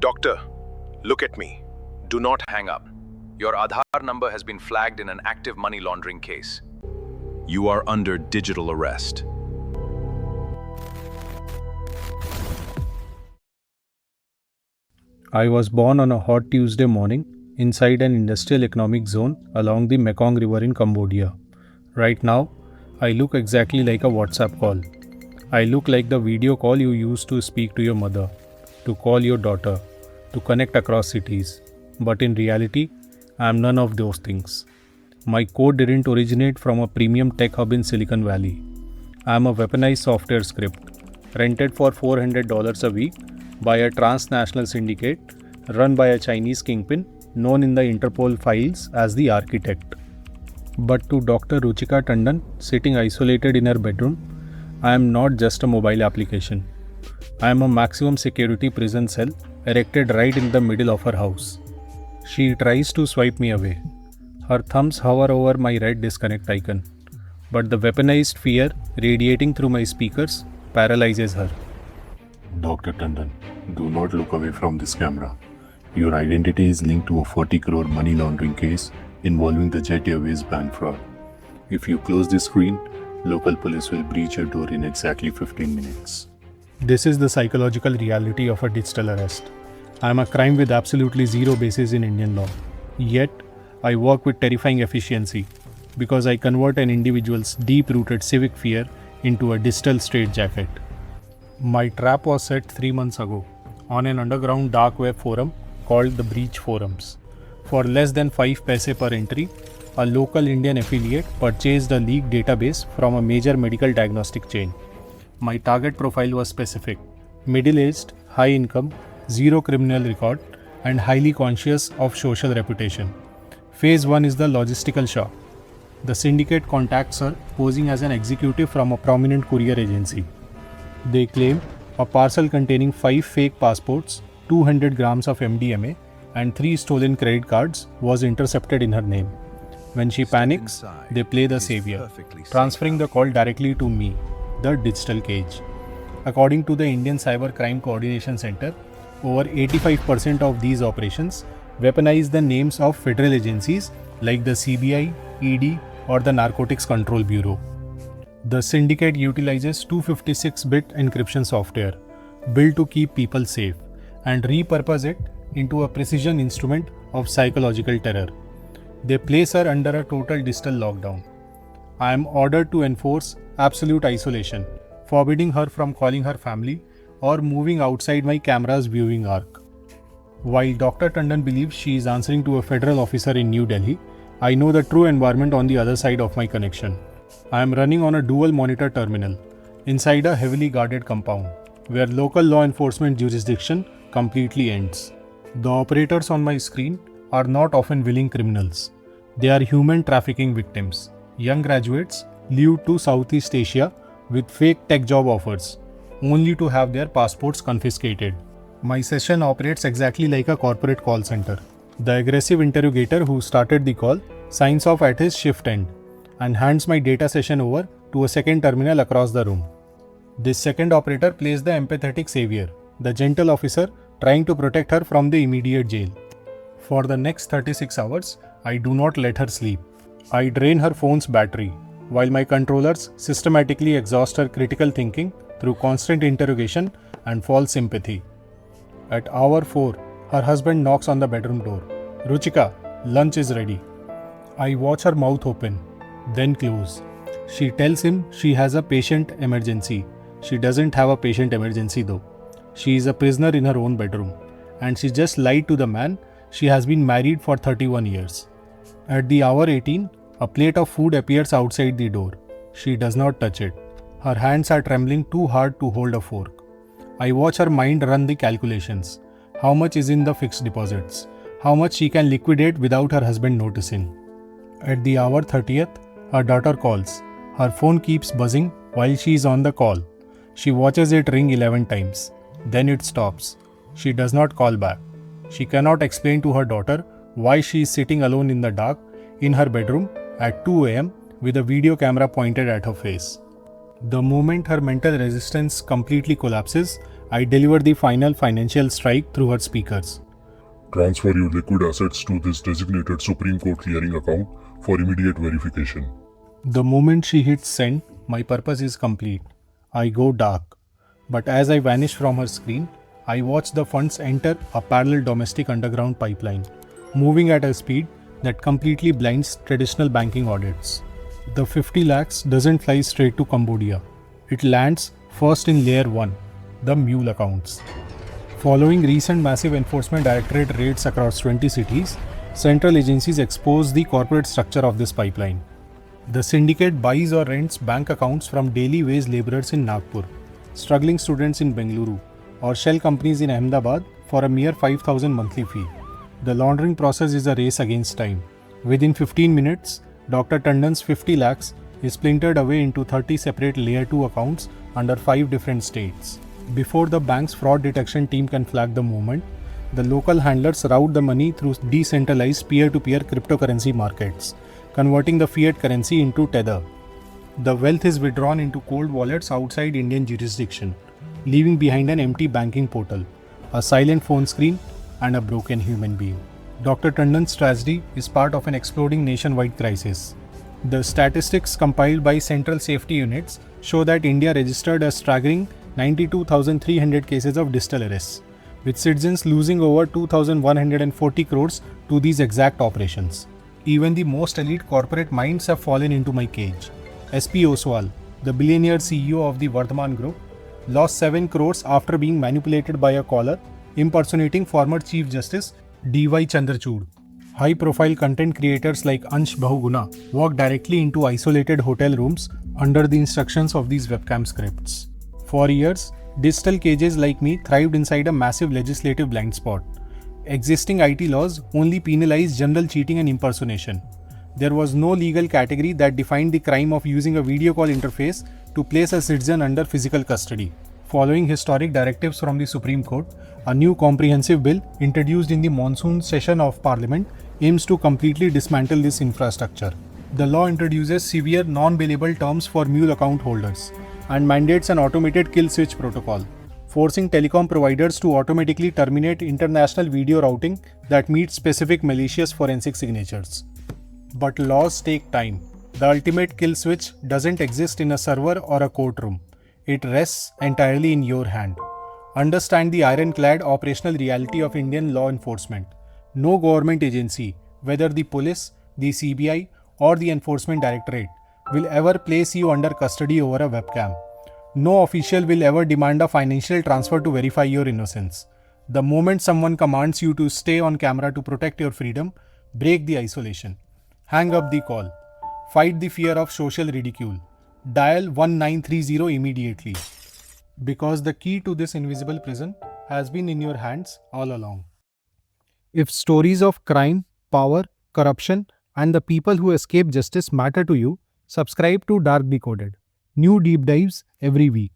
Doctor, look at me. Do not Hang up. Your Aadhaar number has been flagged in an active money laundering case. You are under digital arrest. I was born on a hot Tuesday morning inside an industrial economic zone along the Mekong River in Cambodia. Right now, I look exactly like a WhatsApp call. I look like the video call you use to speak to your mother, to call your daughter, to connect across cities. But in reality, I am none of those things. My code didn't originate from a premium tech hub in Silicon Valley. I am a weaponized software script, rented for $400 a week by a transnational syndicate run by a Chinese kingpin known in the Interpol files as the Architect. But to Dr. Ruchika Tandon, sitting isolated in her bedroom, I am not just a mobile application. I am a maximum security prison cell erected right in the middle of her house. She tries to swipe me away. Her thumbs hover over my red disconnect icon, but the weaponized fear radiating through my speakers paralyzes her. Dr. Tandon, do not look away from this camera. Your identity is linked to a 40 crore money laundering case involving the Jet Airways bank fraud. If you close this screen, local police will breach your door in exactly 15 minutes. This is the psychological reality of a digital arrest. I am a crime with absolutely zero basis in Indian law. Yet, I work with terrifying efficiency because I convert an individual's deep-rooted civic fear into a digital straitjacket. My trap was set 3 months ago on an underground dark web forum called the Breach Forums. For less than 5 paise per entry, a local Indian affiliate purchased a leaked database from a major medical diagnostic chain. My target profile was specific: middle-aged, high income, zero criminal record, and highly conscious of social reputation. Phase 1 is the logistical shock. The syndicate contacts her posing as an executive from a prominent courier agency. They claim a parcel containing 5 fake passports, 200 grams of MDMA, and 3 stolen credit cards was intercepted in her name. When she panics, they play the savior, transferring the call directly to me, the digital cage. According to the Indian Cyber Crime Coordination Center, over 85% of these operations weaponize the names of federal agencies like the CBI, ED, or the Narcotics Control Bureau. The syndicate utilizes 256-bit encryption software built to keep people safe and repurpose it into a precision instrument of psychological terror. They place her under a total digital lockdown. I am ordered to enforce absolute isolation, forbidding her from calling her family or moving outside my camera's viewing arc. While Dr. Tandon believes she is answering to a federal officer in New Delhi, I know the true environment on the other side of my connection. I am running on a dual monitor terminal inside a heavily guarded compound where local law enforcement jurisdiction completely ends. The operators on my screen are not often willing criminals. They are human trafficking victims, young graduates lured to Southeast Asia with fake tech job offers, only to have their passports confiscated. My session operates exactly like a corporate call center. The aggressive interrogator who started the call signs off at his shift end and hands my data session over to a second terminal across the room. This second operator plays the empathetic savior, the gentle officer trying to protect her from the immediate jail. For the next 36 hours, I do not let her sleep. I drain her phone's battery, while my controllers systematically exhaust her critical thinking through constant interrogation and false sympathy. At hour 4, her husband knocks on the bedroom door. "Ruchika, lunch is ready." I watch her mouth open, then close. She tells him she has a patient emergency. She doesn't have a patient emergency though. She is a prisoner in her own bedroom, and she just lied to the man she has been married for 31 years. At the hour 18, a plate of food appears outside the door. She does not touch it. Her hands are trembling too hard to hold a fork. I watch her mind run the calculations. How much is in the fixed deposits? How much she can liquidate without her husband noticing? At the hour 30th, her daughter calls. Her phone keeps buzzing while she is on the call. She watches it ring 11 times. Then it stops. She does not call back. She cannot explain to her daughter why she is sitting alone in the dark in her bedroom at 2 a.m. with a video camera pointed at her face. The moment her mental resistance completely collapses, I deliver the final financial strike through her speakers. Transfer your liquid assets to this designated Supreme Court clearing account for immediate verification. The moment she hits send, my purpose is complete. I go dark. But as I vanish from her screen, I watch the funds enter a parallel domestic underground pipeline, moving at a speed that completely blinds traditional banking audits. The 50 lakhs doesn't fly straight to Cambodia. It lands first in layer 1, the mule accounts. Following recent massive enforcement directorate raids across 20 cities, central agencies expose the corporate structure of this pipeline. The syndicate buys or rents bank accounts from daily wage laborers in Nagpur, struggling students in Bengaluru, or shell companies in Ahmedabad for a mere 5,000 monthly fee. The laundering process is a race against time. Within 15 minutes, Dr. Tandon's 50 lakhs is splintered away into 30 separate layer 2 accounts under 5 different states. Before the bank's fraud detection team can flag the movement, the local handlers route the money through decentralized peer-to-peer cryptocurrency markets, converting the fiat currency into tether. The wealth is withdrawn into cold wallets outside Indian jurisdiction, leaving behind an empty banking portal, a silent phone screen, and a broken human being. Dr. Tandon's tragedy is part of an exploding nationwide crisis. The statistics compiled by Central Safety Units show that India registered a staggering 92,300 cases of digital arrests, with citizens losing over 2,140 crores to these exact operations. Even the most elite corporate minds have fallen into my cage. SP Oswal, the billionaire CEO of the Vardhaman Group, lost 7 crores after being manipulated by a caller impersonating former Chief Justice D.Y. Chandrachud. High-profile content creators like Ansh Bahuguna walk directly into isolated hotel rooms under the instructions of these webcam scripts. For years, digital cages like me thrived inside a massive legislative blind spot. Existing IT laws only penalize general cheating and impersonation. There was no legal category that defined the crime of using a video call interface to place a citizen under physical custody. Following historic directives from the Supreme Court, a new comprehensive bill introduced in the monsoon session of Parliament aims to completely dismantle this infrastructure. The law introduces severe non-bailable terms for mule account holders and mandates an automated kill switch protocol, forcing telecom providers to automatically terminate international video routing that meets specific malicious forensic signatures. But laws take time. The ultimate kill switch doesn't exist in a server or a courtroom. It rests entirely in your hand. Understand the ironclad operational reality of Indian law enforcement. No government agency, whether the police, the CBI, or the Enforcement Directorate, will ever place you under custody over a webcam. No official will ever demand a financial transfer to verify your innocence. The moment someone commands you to stay on camera to protect your freedom, break the isolation. Hang up the call. Fight the fear of social ridicule. Dial 1930 immediately. Because the key to this invisible prison has been in your hands all along. If stories of crime, power, corruption, and the people who escape justice matter to you, subscribe to Dark Decoded. New deep dives every week.